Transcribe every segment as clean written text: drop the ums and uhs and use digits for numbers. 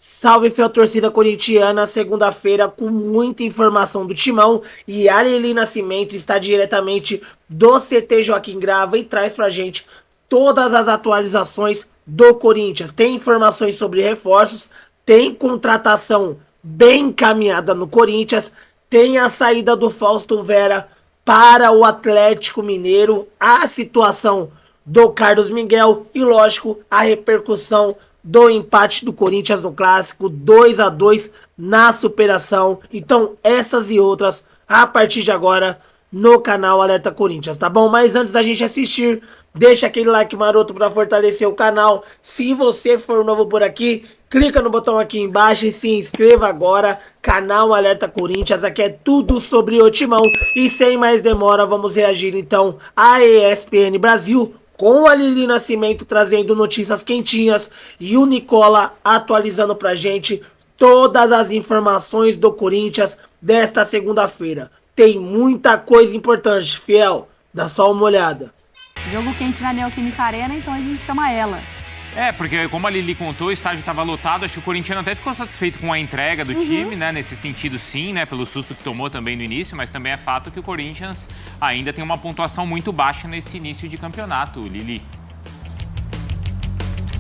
Salve, fiel torcida corintiana, segunda-feira com muita informação do Timão e a Lili Nascimento está diretamente do CT Joaquim Grava e traz pra gente todas as atualizações do Corinthians. Tem informações sobre reforços, tem contratação bem encaminhada no Corinthians, tem a saída do Fausto Vera para o Atlético Mineiro, a situação do Carlos Miguel e, lógico, a repercussão do empate do Corinthians no Clássico, 2-2 na superação. Então, essas e outras, a partir de agora, no canal Alerta Corinthians, tá bom? Mas antes da gente assistir, deixa aquele like maroto para fortalecer o canal. Se você for novo por aqui, clica no botão aqui embaixo e se inscreva agora. Canal Alerta Corinthians, aqui é tudo sobre o Timão. E sem mais demora, vamos reagir então à ESPN Brasil, com a Lili Nascimento trazendo notícias quentinhas e o Nicola atualizando pra gente todas as informações do Corinthians desta segunda-feira. Tem muita coisa importante, fiel. Dá só uma olhada. Jogo quente na Neoquímica Arena, então a gente chama ela. Porque como a Lili contou, o estádio estava lotado, acho que o corintiano até ficou satisfeito com a entrega do time, né? Nesse sentido, sim, né? Pelo susto que tomou também no início, mas também é fato que o Corinthians ainda tem uma pontuação muito baixa nesse início de campeonato, Lili.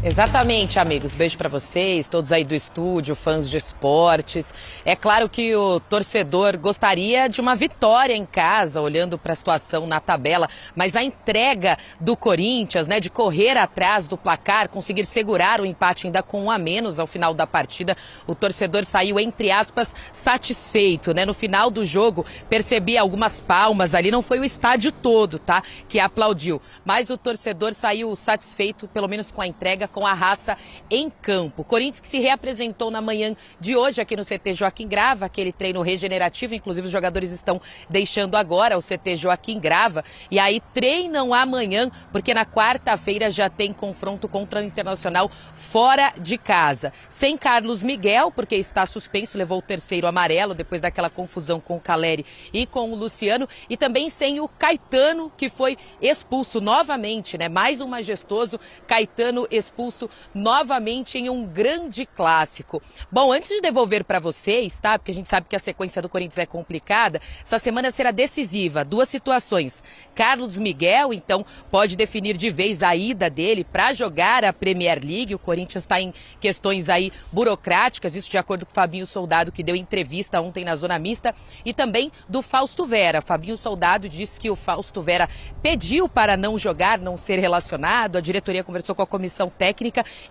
Exatamente, amigos. Beijo pra vocês, todos aí do estúdio, fãs de esportes. É claro que o torcedor gostaria de uma vitória em casa, olhando para a situação na tabela, mas a entrega do Corinthians, né, de correr atrás do placar, conseguir segurar o empate ainda com 1 a menos ao final da partida, o torcedor saiu, entre aspas, satisfeito, né? No final do jogo, percebi algumas palmas ali, não foi o estádio todo, tá, que aplaudiu, mas o torcedor saiu satisfeito, pelo menos com a entrega, com a raça em campo. Corinthians que se reapresentou na manhã de hoje aqui no CT Joaquim Grava, aquele treino regenerativo, inclusive os jogadores estão deixando agora o CT Joaquim Grava e aí treinam amanhã, porque na quarta-feira já tem confronto contra o Internacional fora de casa. Sem Carlos Miguel, porque está suspenso, levou o terceiro amarelo depois daquela confusão com o Caleri e com o Luciano, e também sem o Caetano, que foi expulso novamente, né? Mais um majestoso Caetano expulso novamente em um grande clássico. Bom, antes de devolver para vocês, tá? Porque a gente sabe que a sequência do Corinthians é complicada, essa semana será decisiva. Duas situações. Carlos Miguel, então, pode definir de vez a ida dele para jogar a Premier League. O Corinthians está em questões aí burocráticas, isso de acordo com o Fabinho Soldado, que deu entrevista ontem na Zona Mista, e também do Fausto Vera. Fabinho Soldado disse que o Fausto Vera pediu para não jogar, não ser relacionado. A diretoria conversou com a comissão técnica,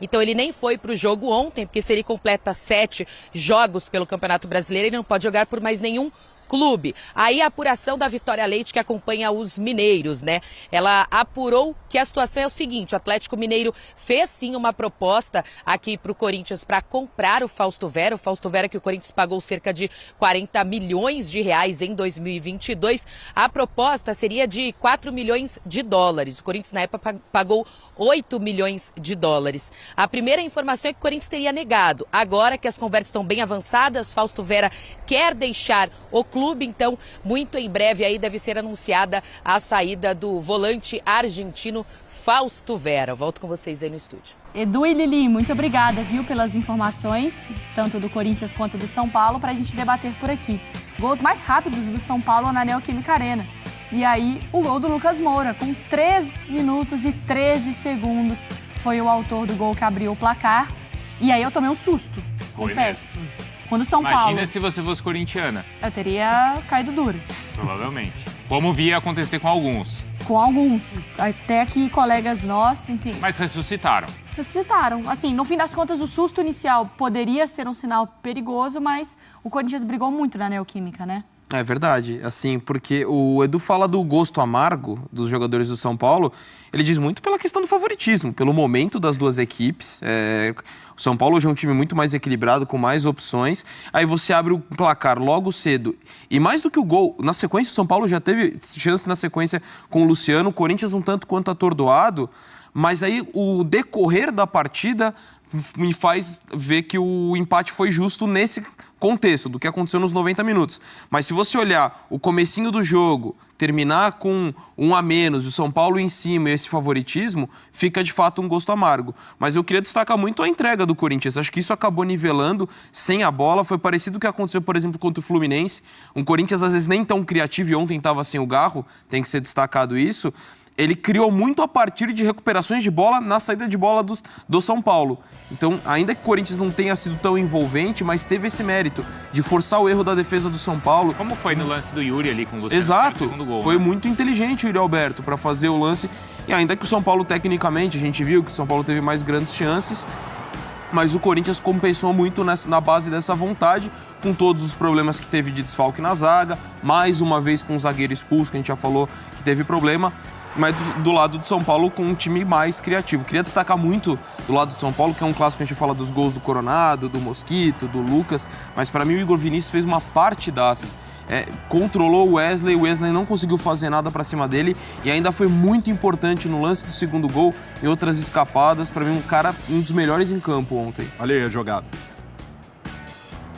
então ele nem foi para o jogo ontem, porque se ele completa 7 jogos pelo Campeonato Brasileiro, ele não pode jogar por mais nenhum clube. Aí a apuração da Vitória Leite, que acompanha os mineiros, né? Ela apurou que a situação é o seguinte: o Atlético Mineiro fez sim uma proposta aqui para o Corinthians para comprar o Fausto Vera que o Corinthians pagou cerca de 40 milhões de reais em 2022. A proposta seria de 4 milhões de dólares. O Corinthians na época pagou 8 milhões de dólares. A primeira informação é que o Corinthians teria negado. Agora que as conversas estão bem avançadas, Fausto Vera quer deixar o clube, então muito em breve aí deve ser anunciada a saída do volante argentino Fausto Vera. Volto com vocês aí no estúdio. Edu e Lili, muito obrigada, viu, pelas informações, tanto do Corinthians quanto do São Paulo, para a gente debater por aqui. Gols mais rápidos do São Paulo na Neoquímica Arena. E aí, o gol do Lucas Moura, com 3 minutos e 13 segundos, foi o autor do gol que abriu o placar. E aí eu tomei um susto, confesso. Quando o São Paulo... Imagina se você fosse corintiana. Eu teria caído duro. Provavelmente. Como via acontecer com alguns. Com alguns. Até que colegas nossos... Mas ressuscitaram. Ressuscitaram. Assim, no fim das contas, o susto inicial poderia ser um sinal perigoso, mas o Corinthians brigou muito na Neoquímica, né? É verdade, assim, porque o Edu fala do gosto amargo dos jogadores do São Paulo, ele diz muito pela questão do favoritismo, pelo momento das duas equipes. O São Paulo hoje é um time muito mais equilibrado, com mais opções, aí você abre o placar logo cedo, e mais do que o gol, na sequência o São Paulo já teve chance na sequência com o Luciano, o Corinthians um tanto quanto atordoado, mas aí o decorrer da partida me faz ver que o empate foi justo nesse contexto do que aconteceu nos 90 minutos. Mas se você olhar o comecinho do jogo, terminar com 1 a menos, o São Paulo em cima e esse favoritismo, fica de fato um gosto amargo. Mas eu queria destacar muito a entrega do Corinthians. Acho que isso acabou nivelando sem a bola. Foi parecido com o que aconteceu, por exemplo, contra o Fluminense. Um Corinthians às vezes nem tão criativo, e ontem estava sem o Garro, tem que ser destacado isso. Ele criou muito a partir de recuperações de bola na saída de bola do São Paulo. Então, ainda que o Corinthians não tenha sido tão envolvente, mas teve esse mérito de forçar o erro da defesa do São Paulo. Como foi no lance do Yuri ali com você? Exato. No segundo gol, foi né? muito inteligente o Yuri Alberto para fazer o lance. E ainda que o São Paulo, tecnicamente, a gente viu que o São Paulo teve mais grandes chances, mas o Corinthians compensou muito na base dessa vontade, com todos os problemas que teve de desfalque na zaga, mais uma vez com o zagueiro expulso, que a gente já falou que teve problema, mas do lado do São Paulo com um time mais criativo. Queria destacar muito do lado do São Paulo, que é um clássico que a gente fala dos gols do Coronado, do Mosquito, do Lucas, mas para mim o Igor Vinícius fez uma partidaça. Controlou o Wesley não conseguiu fazer nada para cima dele e ainda foi muito importante no lance do segundo gol e outras escapadas. Para mim, um dos melhores em campo ontem. Olha aí a jogada.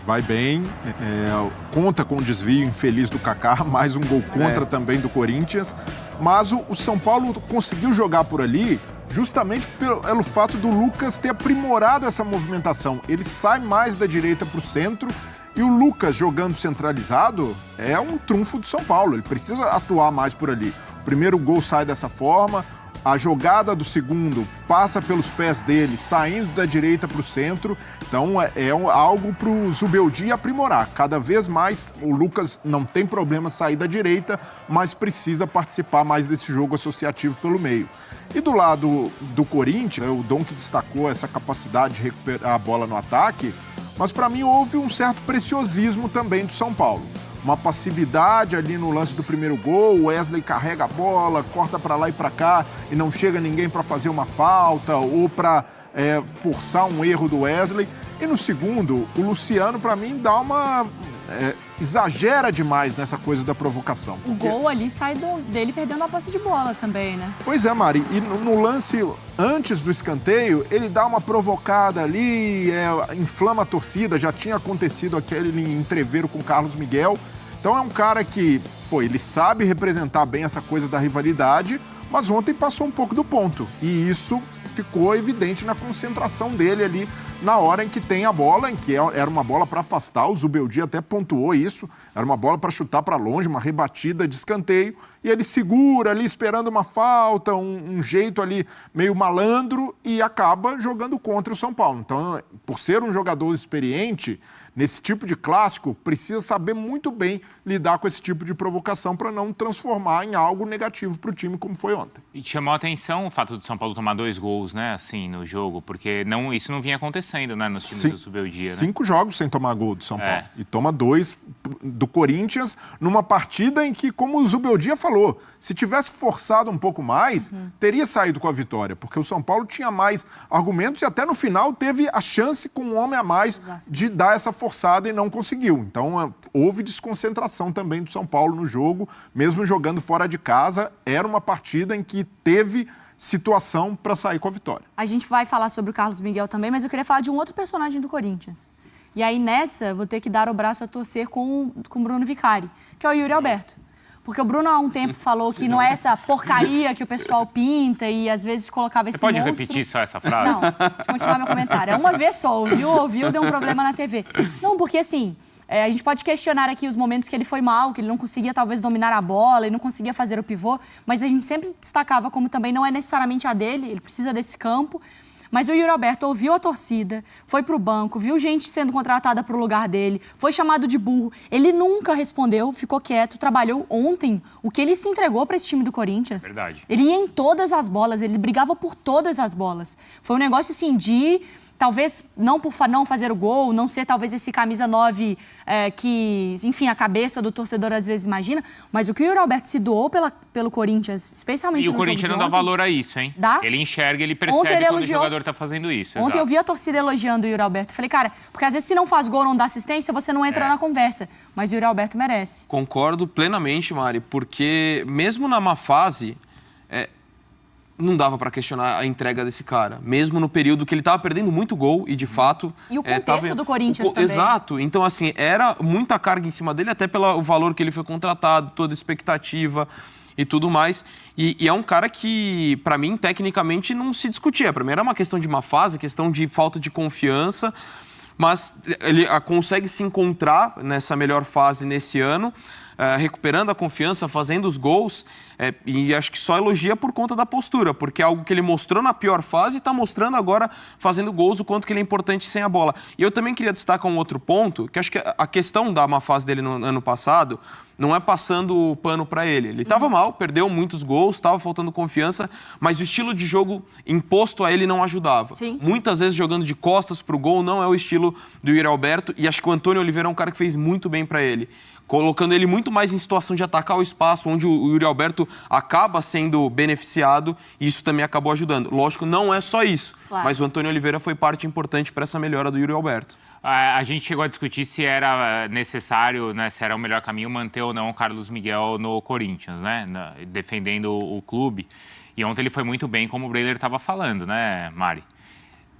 Vai bem, conta com o desvio infeliz do Kaká, mais um gol contra também do Corinthians, mas o São Paulo conseguiu jogar por ali justamente pelo fato do Lucas ter aprimorado essa movimentação. Ele sai mais da direita para o centro. E o Lucas jogando centralizado é um trunfo do São Paulo. Ele precisa atuar mais por ali. O primeiro gol sai dessa forma, a jogada do segundo passa pelos pés dele, saindo da direita para o centro. Então algo para o Zubeldia aprimorar. Cada vez mais o Lucas não tem problema sair da direita, mas precisa participar mais desse jogo associativo pelo meio. E do lado do Corinthians, o Dom que destacou essa capacidade de recuperar a bola no ataque, mas para mim houve um certo preciosismo também do São Paulo. Uma passividade ali no lance do primeiro gol, o Wesley carrega a bola, corta para lá e para cá e não chega ninguém para fazer uma falta ou para forçar um erro do Wesley. E no segundo, o Luciano para mim dá uma... exagera demais nessa coisa da provocação. O gol ali sai dele perdendo a posse de bola também, né? Pois é, Mari. E no lance antes do escanteio, ele dá uma provocada ali, inflama a torcida. Já tinha acontecido aquele entreveiro com o Carlos Miguel. Então é um cara que, ele sabe representar bem essa coisa da rivalidade, mas ontem passou um pouco do ponto. E isso ficou evidente na concentração dele ali na hora em que tem a bola, em que era uma bola para afastar, o Zubeldia até pontuou isso, era uma bola para chutar para longe, uma rebatida de escanteio, e ele segura ali esperando uma falta, um jeito ali meio malandro e acaba jogando contra o São Paulo. Então, por ser um jogador experiente, nesse tipo de clássico, precisa saber muito bem lidar com esse tipo de provocação para não transformar em algo negativo para o time, como foi ontem. E chamou a atenção o fato do São Paulo tomar 2 gols, né, assim, no jogo, porque isso não vinha acontecendo, né, nos times do Zubeldia, né? 5 jogos sem tomar gol do São Paulo. E toma 2 do Corinthians numa partida em que, como o Zubeldia falou, se tivesse forçado um pouco mais, teria saído com a vitória, porque o São Paulo tinha mais argumentos e até no final teve a chance com um homem a mais de dar essa forçada e não conseguiu. Então, houve desconcentração também do São Paulo no jogo, mesmo jogando fora de casa. Era uma partida em que teve situação para sair com a vitória. A gente vai falar sobre o Carlos Miguel também, mas eu queria falar de um outro personagem do Corinthians. E aí, nessa, vou ter que dar o braço a torcer com o Bruno Vicari, que é o Yuri Alberto. Porque o Bruno, há um tempo, falou que não é essa porcaria que o pessoal pinta e, às vezes, colocava esse monstro... Você pode repetir só essa frase? Não, deixa eu continuar meu comentário. É uma vez só, ouviu, deu um problema na TV. Não, porque, assim, a gente pode questionar aqui os momentos que ele foi mal, que ele não conseguia, talvez, dominar a bola, ele não conseguia fazer o pivô, mas a gente sempre destacava como também não é necessariamente a dele, ele precisa desse campo. Mas o Yuri Alberto ouviu a torcida, foi pro banco, viu gente sendo contratada pro lugar dele, foi chamado de burro. Ele nunca respondeu, ficou quieto, trabalhou ontem. O que ele se entregou para esse time do Corinthians? Verdade. Ele ia em todas as bolas, ele brigava por todas as bolas. Foi um negócio assim de... Talvez não por não fazer o gol, não ser talvez esse camisa 9 que, enfim, a cabeça do torcedor às vezes imagina, mas o que o Yuri Alberto se doou pelo Corinthians, especialmente no jogo de ontem... E o Corinthians não dá valor a isso, hein? Dá? Ele enxerga, ele percebe quando o jogador tá fazendo isso. Ontem eu vi a torcida elogiando o Yuri Alberto. Falei, cara, porque às vezes se não faz gol, não dá assistência, você não entra na conversa. Mas o Yuri Alberto merece. Concordo plenamente, Mari, porque mesmo na má fase... não dava para questionar a entrega desse cara, mesmo no período que ele estava perdendo muito gol e, de fato... E o contexto do Corinthians também. Exato. Então, assim, era muita carga em cima dele, até pelo valor que ele foi contratado, toda a expectativa e tudo mais. E é um cara que, para mim, tecnicamente, não se discutia. Para mim, era uma questão de má fase, questão de falta de confiança, mas ele consegue se encontrar nessa melhor fase nesse ano, recuperando a confiança, fazendo os gols, e acho que só elogia por conta da postura, porque é algo que ele mostrou na pior fase e está mostrando agora, fazendo gols, o quanto que ele é importante sem a bola. E eu também queria destacar um outro ponto, que acho que a questão da má fase dele no ano passado não é passando o pano para ele. Ele estava mal, perdeu muitos gols, estava faltando confiança, mas o estilo de jogo imposto a ele não ajudava. Sim. Muitas vezes jogando de costas para o gol não é o estilo do Yuri Alberto, e acho que o Antônio Oliveira é um cara que fez muito bem para ele, colocando ele muito mais em situação de atacar o espaço, onde o Yuri Alberto acaba sendo beneficiado, e isso também acabou ajudando. Lógico, não é só isso, claro, mas o Antônio Oliveira foi parte importante para essa melhora do Yuri Alberto. A gente chegou a discutir se era necessário, né, se era o melhor caminho manter ou não o Carlos Miguel no Corinthians, né, defendendo o clube. E ontem ele foi muito bem, como o Breiler estava falando, né, Mari?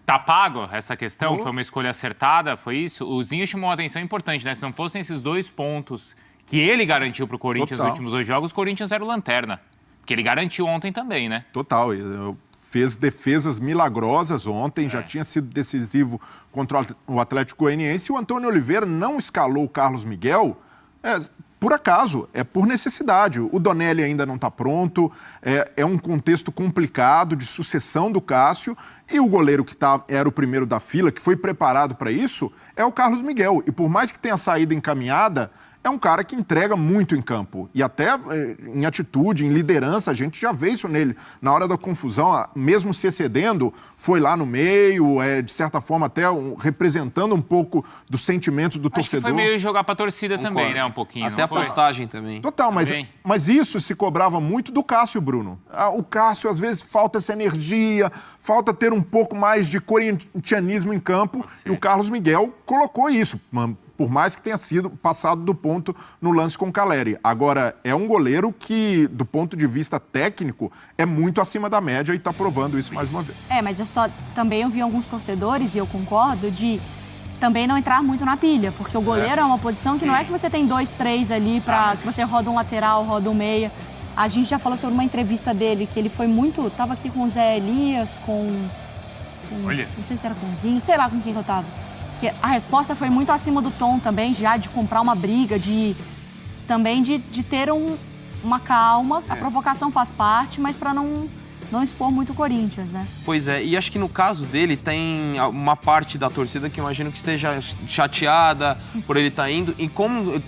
Tá pago essa questão? Foi uma escolha acertada? Foi isso? O Zinho chamou uma atenção importante, né? Se não fossem esses 2 pontos que ele garantiu para o Corinthians nos últimos 2 jogos, o Corinthians era o lanterna. Que ele garantiu ontem também, né? Total. Fez defesas milagrosas ontem, já tinha sido decisivo contra o Atlético Goianiense. O Antônio Oliveira não escalou o Carlos Miguel por acaso, é por necessidade. O Donelli ainda não está pronto, é um contexto complicado de sucessão do Cássio, e o goleiro que era o primeiro da fila, que foi preparado para isso, é o Carlos Miguel. E por mais que tenha saída encaminhada, é um cara que entrega muito em campo. E até em atitude, em liderança, a gente já vê isso nele. Na hora da confusão, mesmo se excedendo, foi lá no meio, de certa forma até representando um pouco dos sentimentos do torcedor. Acho que foi meio jogar pra torcida também, né? Um pouquinho. Até a postagem também. Total, mas isso se cobrava muito do Cássio, Bruno. O Cássio, às vezes, falta essa energia, falta ter um pouco mais de corintianismo em campo. E o Carlos Miguel colocou isso, por mais que tenha sido passado do ponto no lance com o Caleri. Agora, é um goleiro que, do ponto de vista técnico, é muito acima da média e está provando isso mais uma vez. Mas também eu vi alguns torcedores, e eu concordo, de também não entrar muito na pilha, porque o goleiro é uma posição que não é que você tem 2, 3 ali, que você roda um lateral, roda um meia. A gente já falou sobre uma entrevista dele, que ele foi muito... Tava aqui com o Zé Elias, Olha. Não sei se era com o Zinho, sei lá com quem que eu tava. Que a resposta foi muito acima do tom também, já de comprar uma briga, também de ter uma calma. A provocação faz parte, mas para não expor muito o Corinthians, né? Pois é, e acho que no caso dele tem uma parte da torcida que eu imagino que esteja chateada por ele estar indo. E como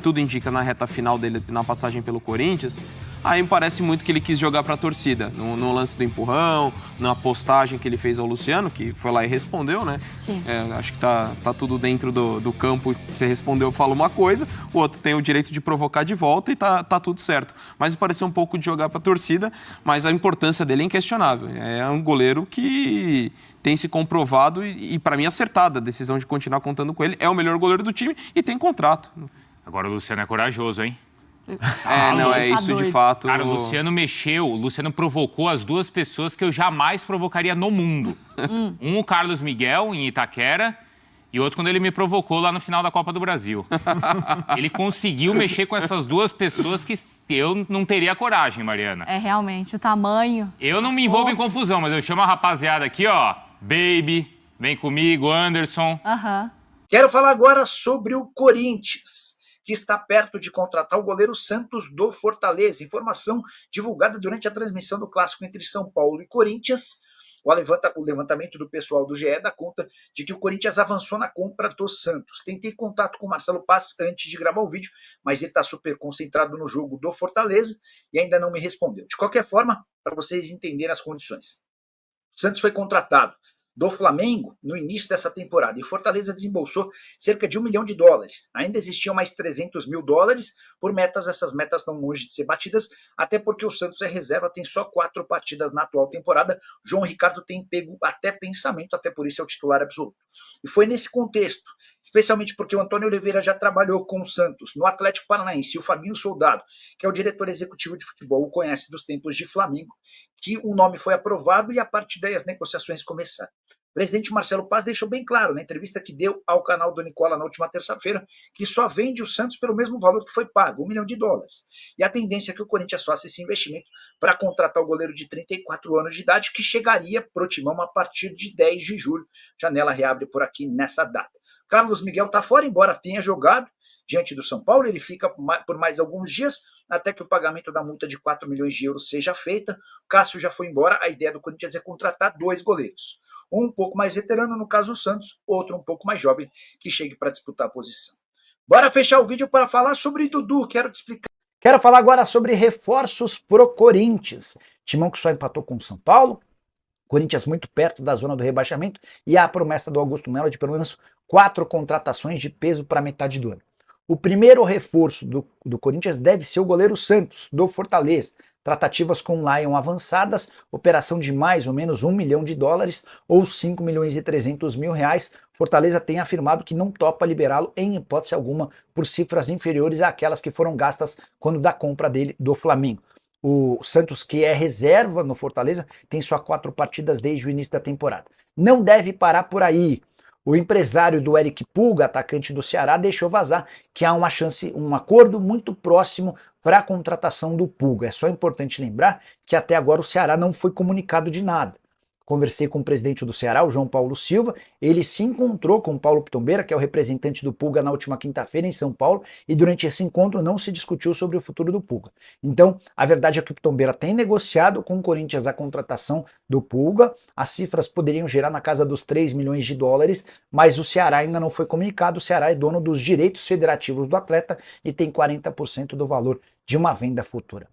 tudo indica na reta final dele, na passagem pelo Corinthians, aí me parece muito que ele quis jogar para a torcida. No lance do empurrão, na postagem que ele fez ao Luciano, que foi lá e respondeu, né? Sim. Acho que tá tudo dentro do campo. Você respondeu, fala uma coisa, o outro tem o direito de provocar de volta e tá tudo certo. Mas me pareceu um pouco de jogar para a torcida, mas a importância dele é inquestionável. É um goleiro que tem se comprovado e para mim, acertada a decisão de continuar contando com ele. É o melhor goleiro do time e tem contrato. Agora o Luciano é corajoso, hein? Isso doido. de fato. Cara, o Luciano provocou as 2 pessoas que eu jamais provocaria no mundo. Um, o Carlos Miguel, em Itaquera, e outro quando ele me provocou lá no final da Copa do Brasil. Ele conseguiu mexer com essas 2 pessoas que eu não teria coragem, Mariana. Realmente, o tamanho. Eu não me envolvo em confusão, mas eu chamo a rapaziada aqui, ó. Baby, vem comigo, Anderson. Quero falar agora sobre o Corinthians, que está perto de contratar o goleiro Santos do Fortaleza. Informação divulgada durante a transmissão do clássico entre São Paulo e Corinthians. O levantamento do pessoal do GE dá conta de que o Corinthians avançou na compra do Santos. Tentei contato com o Marcelo Paz antes de gravar o vídeo, mas ele está super concentrado no jogo do Fortaleza e ainda não me respondeu. De qualquer forma, para vocês entenderem as condições. O Santos foi contratado do Flamengo no início dessa temporada e o Fortaleza desembolsou cerca de $1 milhão. Ainda existiam mais $300 mil por metas. Essas metas estão longe de ser batidas, até porque o Santos é reserva, tem só 4 partidas na atual temporada. João Ricardo tem pego até pensamento, até por isso é o titular absoluto. E foi nesse contexto, especialmente porque o Antônio Oliveira já trabalhou com o Santos no Atlético Paranaense, e o Fabinho Soldado, que é o diretor executivo de futebol, o conhece dos tempos de Flamengo, que o nome foi aprovado e a partir daí as negociações começaram. O presidente Marcelo Paz deixou bem claro na entrevista que deu ao canal do Nicola na última terça-feira que só vende o Santos pelo mesmo valor que foi pago, $1 milhão. E a tendência é que o Corinthians faça esse investimento para contratar o goleiro de 34 anos de idade, que chegaria para o Timão a partir de 10 de julho. Janela reabre por aqui nessa data. Carlos Miguel está fora, embora tenha jogado diante do São Paulo, ele fica por mais alguns dias até que o pagamento da multa de 4 milhões de euros seja feita. O Cássio já foi embora, a ideia do Corinthians é contratar 2 goleiros. Um pouco mais veterano, no caso o Santos, outro um pouco mais jovem, que chegue para disputar a posição. Bora fechar o vídeo para falar sobre Dudu, quero te explicar. Quero falar agora sobre reforços pro Corinthians. Timão que só empatou com o São Paulo, Corinthians muito perto da zona do rebaixamento e a promessa do Augusto Melo de pelo menos 4 contratações de peso para metade do ano. O primeiro reforço do Corinthians deve ser o goleiro Santos, do Fortaleza. Tratativas com o Lion avançadas, operação de mais ou menos $1 milhão ou 5 milhões e 300 mil reais. Fortaleza tem afirmado que não topa liberá-lo em hipótese alguma por cifras inferiores àquelas que foram gastas quando da compra dele do Flamengo. O Santos, que é reserva no Fortaleza, tem só 4 partidas desde o início da temporada. Não deve parar por aí. O empresário do Eric Pulga, atacante do Ceará, deixou vazar que há um acordo muito próximo para a contratação do Pulga. É só importante lembrar que até agora o Ceará não foi comunicado de nada. Conversei com o presidente do Ceará, o João Paulo Silva, ele se encontrou com o Paulo Pitombeira, que é o representante do Pulga, na última quinta-feira em São Paulo, e durante esse encontro não se discutiu sobre o futuro do Pulga. Então, a verdade é que o Pitombeira tem negociado com o Corinthians a contratação do Pulga, as cifras poderiam gerar na casa dos $3 milhões, mas o Ceará ainda não foi comunicado. O Ceará é dono dos direitos federativos do atleta e tem 40% do valor de uma venda futura.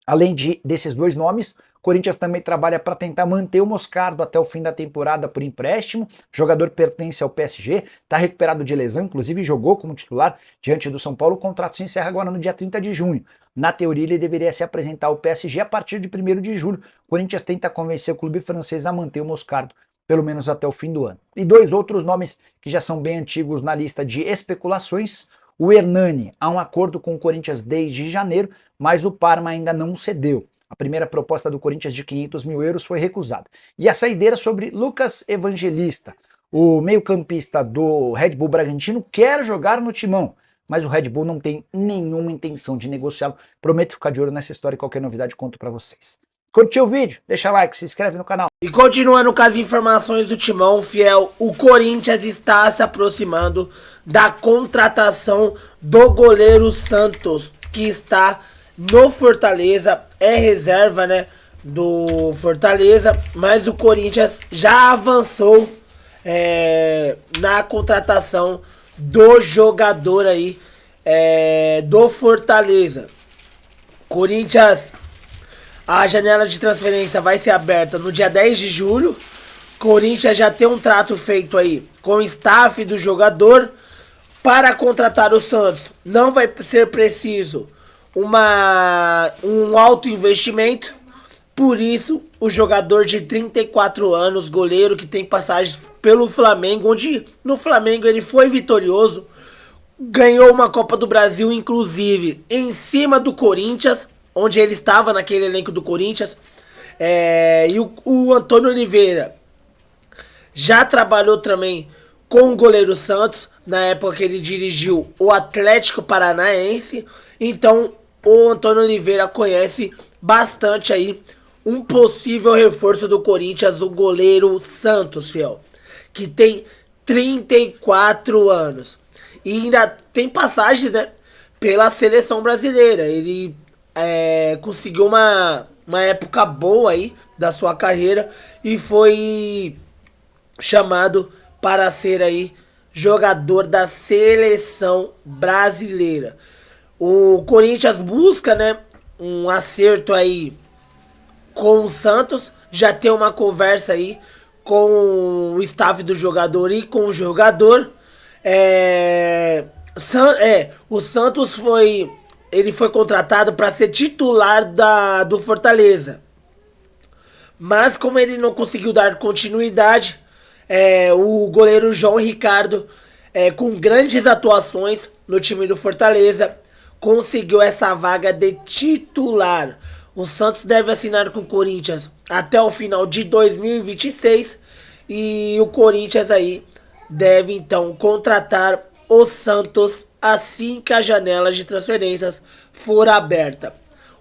Além desses 2 nomes, o Corinthians também trabalha para tentar manter o Moscardo até o fim da temporada por empréstimo. O jogador pertence ao PSG, está recuperado de lesão, inclusive jogou como titular diante do São Paulo. O contrato se encerra agora no dia 30 de junho. Na teoria, ele deveria se apresentar ao PSG a partir de 1º de julho. O Corinthians tenta convencer o clube francês a manter o Moscardo pelo menos até o fim do ano. E 2 outros nomes que já são bem antigos na lista de especulações. O Hernani, há um acordo com o Corinthians desde janeiro, mas o Parma ainda não cedeu. A primeira proposta do Corinthians de 500 mil euros foi recusada. E a saideira sobre Lucas Evangelista. O meio-campista do Red Bull Bragantino quer jogar no Timão, mas o Red Bull não tem nenhuma intenção de negociá-lo. Prometo ficar de olho nessa história e qualquer novidade conto para vocês. Curtiu o vídeo? Deixa like, se inscreve no canal. E continuando com as informações do Timão, fiel, o Corinthians está se aproximando da contratação do goleiro Santos, que está no Fortaleza, é reserva, né, do Fortaleza, mas o Corinthians já avançou na contratação do jogador aí do Fortaleza. Corinthians, a janela de transferência vai ser aberta no dia 10 de julho. Corinthians já tem um trato feito aí com o staff do jogador. Para contratar o Santos, não vai ser preciso um alto investimento. Por isso, o jogador de 34 anos, goleiro que tem passagens pelo Flamengo, onde no Flamengo ele foi vitorioso, ganhou uma Copa do Brasil, inclusive, em cima do Corinthians, onde ele estava naquele elenco do Corinthians. E o Antônio Oliveira já trabalhou também com o goleiro Santos, na época que ele dirigiu o Atlético Paranaense. Então o Antônio Oliveira conhece bastante aí um possível reforço do Corinthians, o goleiro Santos, fiel, que tem 34 anos e ainda tem passagens, né, pela seleção brasileira. Ele conseguiu uma época boa aí da sua carreira e foi chamado para ser aí jogador da seleção brasileira. O Corinthians busca, né, um acerto aí com o Santos, já tem uma conversa aí com o staff do jogador e com o jogador. O Santos foi contratado para ser titular do Fortaleza, mas como ele não conseguiu dar continuidade, o goleiro João Ricardo com grandes atuações no time do Fortaleza, conseguiu essa vaga de titular. O Santos deve assinar com o Corinthians até o final de 2026 e o Corinthians aí deve então contratar o Santos assim que a janela de transferências for aberta.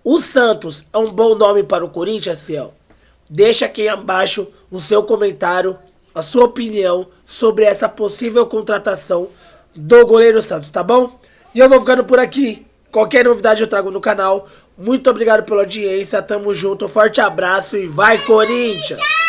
O Santos é um bom nome para o Corinthians, Ciel? Deixa aqui abaixo o seu comentário, a sua opinião sobre essa possível contratação do goleiro Santos, tá bom? E eu vou ficando por aqui. Qualquer novidade eu trago no canal. Muito obrigado pela audiência, tamo junto, forte abraço e vai Corinthians!